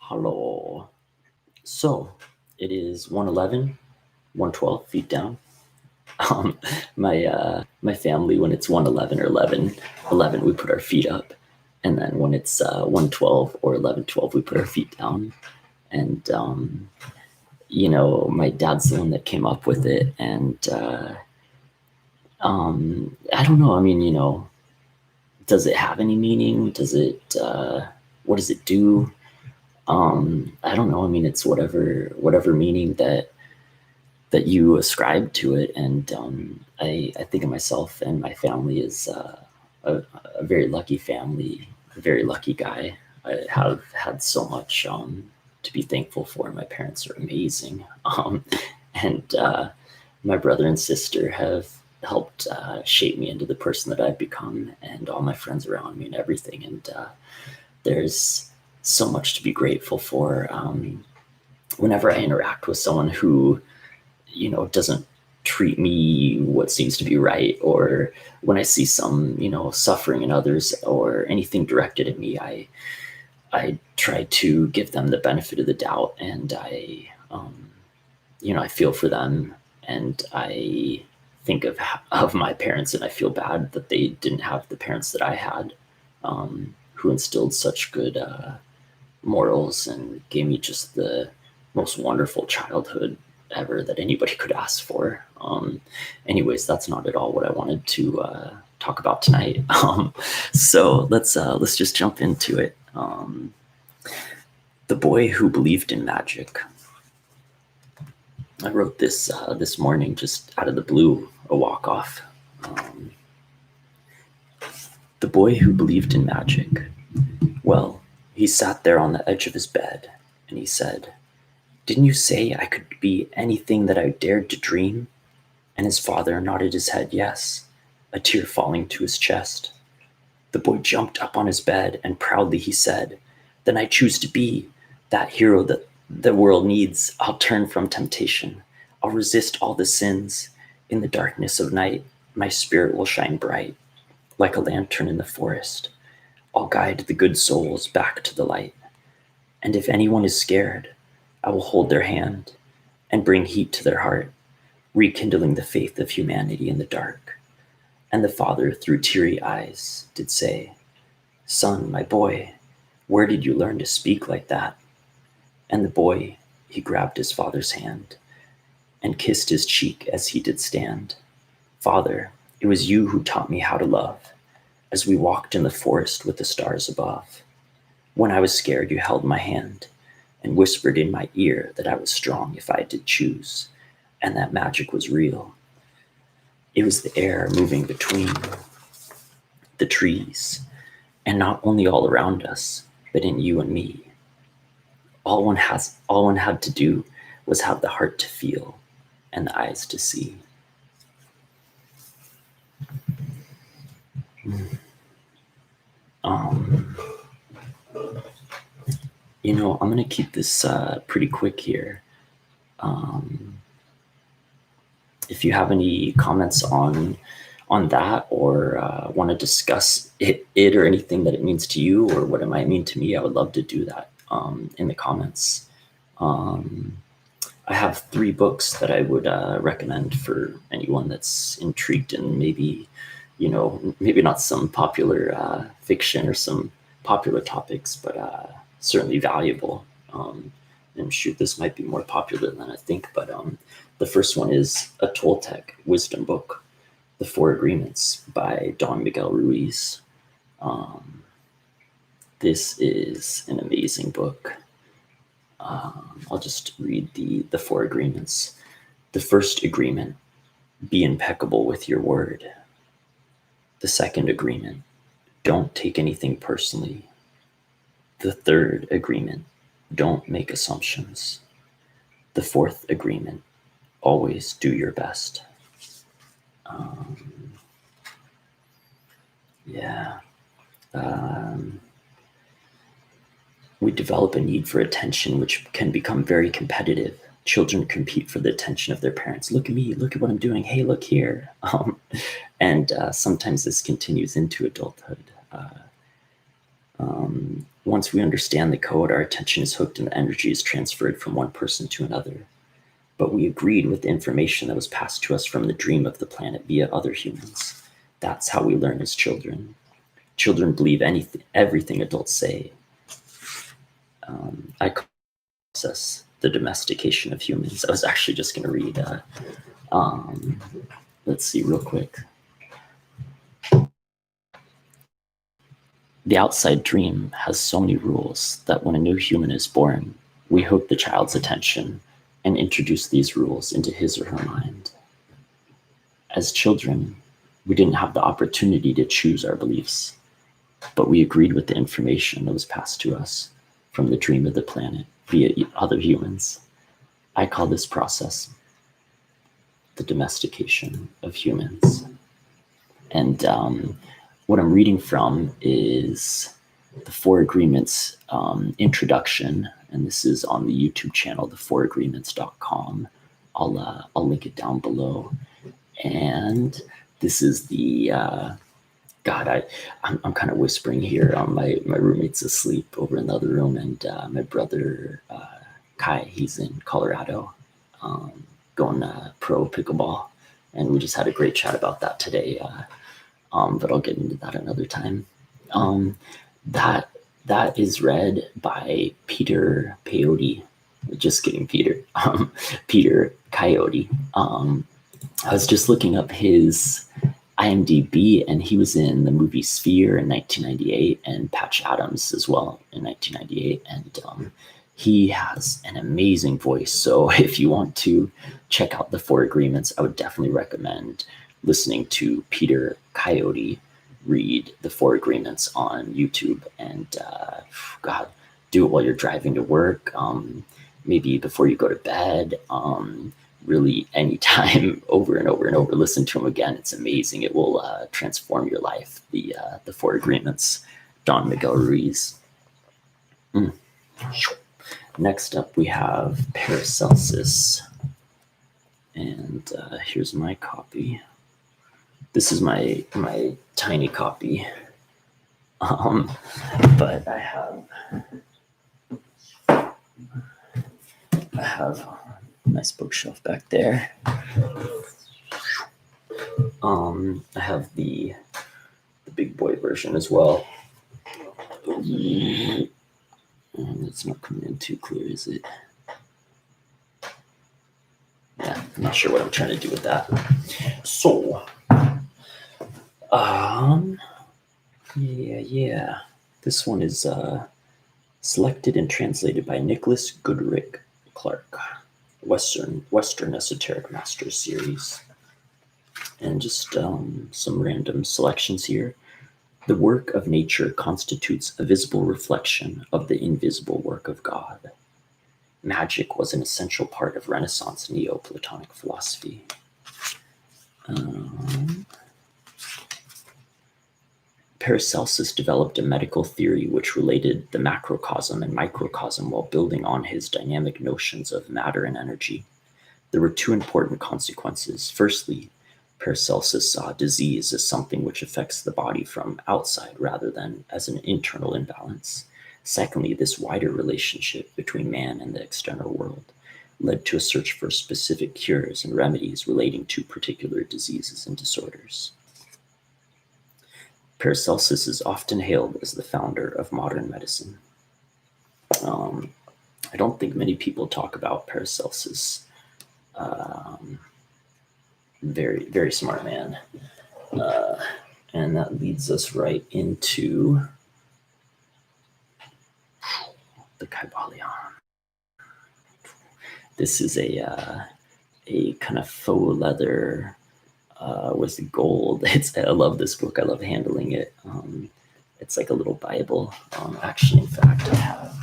Hello. So it is 111, 112 feet down. My family, when it's 111 or 11, we put our feet up. And then when it's 112 or 11:12, we put our feet down. And, my dad's the one that came up with it. And I don't know. I mean, does it have any meaning? What does it do? I don't know. I mean, it's whatever meaning that you ascribe to it, and I think of myself and my family as a very lucky family, a very lucky guy. I have had so much to be thankful for. My parents are amazing, and my brother and sister have helped shape me into the person that I've become, and all my friends around me and everything. And there's so much to be grateful for. Whenever I interact with someone who, doesn't treat me what seems to be right, or when I see some, suffering in others or anything directed at me, I try to give them the benefit of the doubt, and I feel for them, and I think of my parents, and I feel bad that they didn't have the parents that I had, who instilled such good morals and gave me just the most wonderful childhood ever that anybody could ask for. Anyways, that's not at all what I wanted to talk about tonight. So let's just jump into it. The Boy Who Believed in Magic. I wrote this this morning, just out of the blue, a walk-off. The boy who believed in magic. Well, he sat there on the edge of his bed, and he said, "Didn't you say I could be anything that I dared to dream?" And his father nodded his head yes, a tear falling to his chest. The boy jumped up on his bed, and proudly he said, "Then I choose to be that hero that the world needs. I'll turn from temptation. I'll resist all the sins. In the darkness of night, my spirit will shine bright, like a lantern in the forest. I'll guide the good souls back to the light. And if anyone is scared, I will hold their hand and bring heat to their heart, rekindling the faith of humanity in the dark." And the father, through teary eyes, did say, "Son, my boy, where did you learn to speak like that?" And the boy, he grabbed his father's hand and kissed his cheek as he did stand. "Father, it was you who taught me how to love, as we walked in the forest with the stars above. When I was scared, you held my hand and whispered in my ear that I was strong if I did choose, and that magic was real. It was the air moving between the trees, and not only all around us, but in you and me. All one had to do was have the heart to feel and the eyes to see." I'm going to keep this pretty quick here. If you have any comments on that, or want to discuss it or anything that it means to you, or what it might mean to me, I would love to do that in the comments. I have 3 books that I would recommend for anyone that's intrigued in maybe not some popular fiction or some popular topics, but certainly valuable. And shoot, this might be more popular than I think, but the first one is a Toltec wisdom book, The 4 Agreements by Don Miguel Ruiz. This is an amazing book. I'll just read the 4 agreements. The first agreement, be impeccable with your word. The second agreement, don't take anything personally. The third agreement, don't make assumptions. The fourth agreement, always do your best. We develop a need for attention, which can become very competitive. Children compete for the attention of their parents. Look at me, look at what I'm doing. Hey, look here. And sometimes this continues into adulthood. Once we understand the code, our attention is hooked and the energy is transferred from one person to another. But we agreed with the information that was passed to us from the dream of the planet via other humans. That's how we learn as children. Children believe everything adults say. I call this the domestication of humans. I was actually just going to read, let's see real quick. The outside dream has so many rules that when a new human is born, we hook the child's attention and introduce these rules into his or her mind. As children, we didn't have the opportunity to choose our beliefs, but we agreed with the information that was passed to us from the dream of the planet via other humans. I call this process the domestication of humans. And what I'm reading from is the Four Agreements introduction, and this is on the YouTube channel, thefouragreements.com. I'll link it down below. And this is the I'm kind of whispering here. My roommate's asleep over in the other room, and my brother Kai, he's in Colorado, going pro pickleball, and we just had a great chat about that today. But I'll get into that another time. That is read by Peter Peyote. Just kidding, Peter. Peter Coyote. I was just looking up his IMDb, and he was in the movie Sphere in 1998 and Patch Adams as well in 1998. And he has an amazing voice. So if you want to check out the Four Agreements, I would definitely recommend listening to Peter Coyote read the Four Agreements on YouTube. And God, do it while you're driving to work, maybe before you go to bed, really anytime, over and over and over. Listen to them again. It's amazing. It will transform your life. The Four Agreements, Don Miguel Ruiz. Next up, we have Paracelsus. And here's my copy. This is my tiny copy. But I have a nice bookshelf back there. I have the big boy version as well. And it's not coming in too clear, is it? Yeah, I'm not sure what I'm trying to do with that. So, yeah. This one is selected and translated by Nicholas Goodrick Clark, Western Esoteric Masters series. And just some random selections here. The work of nature constitutes a visible reflection of the invisible work of God. Magic was an essential part of Renaissance Neoplatonic philosophy. Paracelsus developed a medical theory which related the macrocosm and microcosm while building on his dynamic notions of matter and energy. There were two important consequences. Firstly, Paracelsus saw disease as something which affects the body from outside rather than as an internal imbalance. Secondly, this wider relationship between man and the external world led to a search for specific cures and remedies relating to particular diseases and disorders. Paracelsus is often hailed as the founder of modern medicine. I don't think many people talk about Paracelsus. Very, very smart man. And that leads us right into the Kybalion. This is a kind of faux leather with gold. I love this book. I love handling it. It's like a little Bible. Actually, in fact, I have.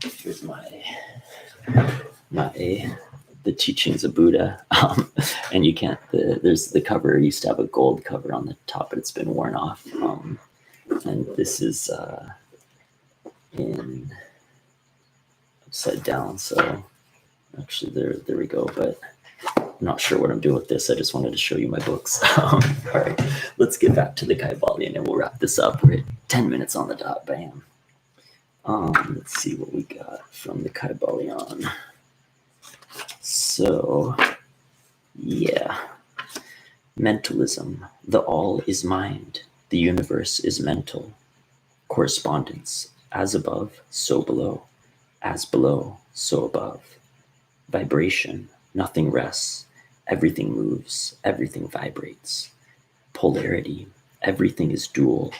Here's the teachings of Buddha. And you can't. There's the cover. It used to have a gold cover on the top, but it's been worn off. And this is in upside down. So actually, there we go. But I'm not sure what I'm doing with this. I just wanted to show you my books. All right, let's get back to the Kybalion and we'll wrap this up. We're at 10 minutes on the dot. Bam. Let's see what we got from the Kybalion. So, yeah. Mentalism. The all is mind. The universe is mental. Correspondence. As above, so below. As below, so above. Vibration. Nothing rests. Everything moves. Everything vibrates. Polarity. Everything is dual.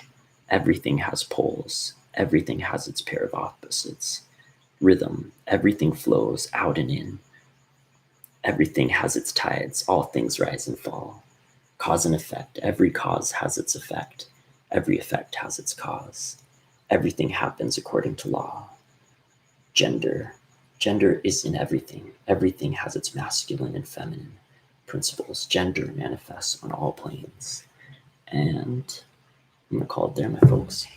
Everything has poles. Everything has its pair of opposites. Rhythm. Everything flows out and in. Everything has its tides. All things rise and fall. Cause and effect. Every cause has its effect. Every effect has its cause. Everything happens according to law. Gender. Gender is in everything. Everything has its masculine and feminine principles. Gender manifests on all planes. And I'm going to call it there, my folks.